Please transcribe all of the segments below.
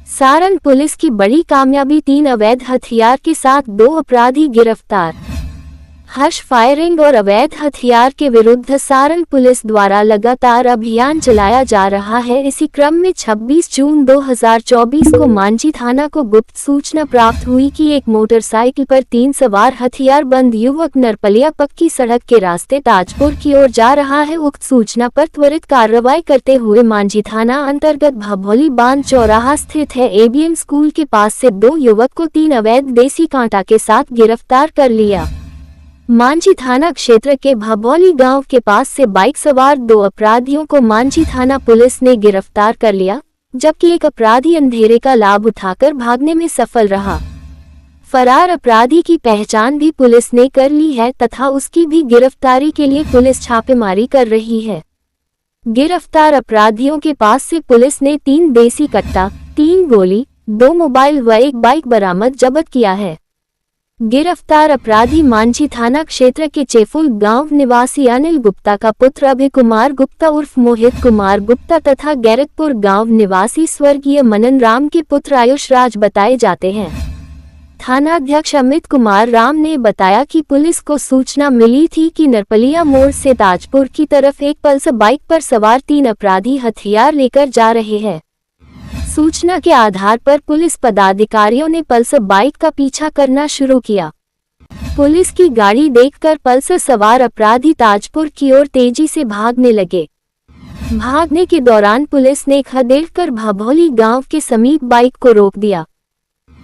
Saran police की बड़ी कामयाबी, 3 अवैध हथियार के साथ 2 अपराधी गिरफ्तार। हर्ष फायरिंग और अवैध हथियार के विरुद्ध सारण पुलिस द्वारा लगातार अभियान चलाया जा रहा है। इसी क्रम में 26 जून 2024 को मांझी थाना को गुप्त सूचना प्राप्त हुई कि एक मोटरसाइकिल पर 3 सवार हथियारबंद युवक नरपलिया पक्की सड़क के रास्ते ताजपुर की ओर जा रहा है। उक्त सूचना पर त्वरित कार्रवाई करते हुए मांझी थाना अंतर्गत भभौली बांध चौराहा स्थित है ABM स्कूल के पास से 2 युवक को 3 अवैध देसी कांटा के साथ गिरफ्तार कर लिया। मांझी थाना क्षेत्र के भभौली गांव के पास से बाइक सवार 2 अपराधियों को मांझी थाना पुलिस ने गिरफ्तार कर लिया, जबकि एक अपराधी अंधेरे का लाभ उठाकर भागने में सफल रहा। फरार अपराधी की पहचान भी पुलिस ने कर ली है तथा उसकी भी गिरफ्तारी के लिए पुलिस छापेमारी कर रही है। गिरफ्तार अपराधियों के पास से पुलिस ने 3 देसी कट्टा, 3 गोली, 2 मोबाइल व 1 बाइक बरामद जब्त किया है। गिरफ्तार अपराधी मांझी थाना क्षेत्र के चेफुल गांव निवासी अनिल गुप्ता का पुत्र अभय कुमार गुप्ता उर्फ मोहित कुमार गुप्ता तथा गैरतपुर गांव निवासी स्वर्गीय मनन राम के पुत्र आयुष राज बताए जाते हैं। थानाध्यक्ष अमित कुमार राम ने बताया कि पुलिस को सूचना मिली थी कि नरपलिया मोड़ से ताजपुर की तरफ एक पल्सर बाइक पर सवार 3 अपराधी हथियार लेकर जा रहे हैं। सूचना के आधार पर पुलिस पदाधिकारियों ने पल्सर बाइक का पीछा करना शुरू किया। पुलिस की गाड़ी देखकर पल्सर सवार अपराधी ताजपुर की ओर तेजी से भागने लगे। भागने के दौरान पुलिस ने खदेड़कर भभौली गांव के समीप बाइक को रोक दिया।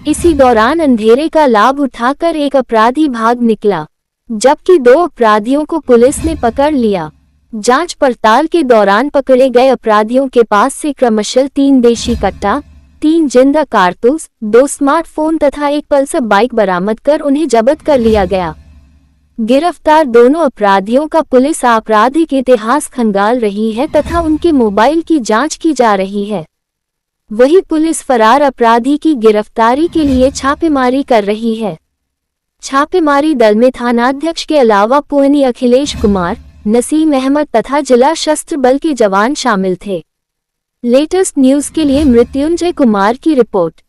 इसी दौरान अंधेरे का लाभ उठाकर एक अपराधी भाग निकला, जबकि 2 अपराधियों को पुलिस ने पकड़ लिया। जांच पड़ताल के दौरान पकड़े गए अपराधियों के पास से क्रमशः 3 देशी कट्टा, 3 जिंदा कारतूस, 2 स्मार्टफोन तथा 1 पल्सर बाइक बरामद कर उन्हें जब्त कर लिया गया। गिरफ्तार दोनों अपराधियों का पुलिस आपराधिक इतिहास खंगाल रही है तथा उनके मोबाइल की जांच की जा रही है। वहीं पुलिस फरार अपराधी की गिरफ्तारी के लिए छापेमारी कर रही है। छापेमारी दल में थानाध्यक्ष के अलावा पुहनी अखिलेश कुमार, नसीम अहमद तथा जिला सशस्त्र बल के जवान शामिल थे। लेटेस्ट न्यूज के लिए मृत्युंजय कुमार की रिपोर्ट।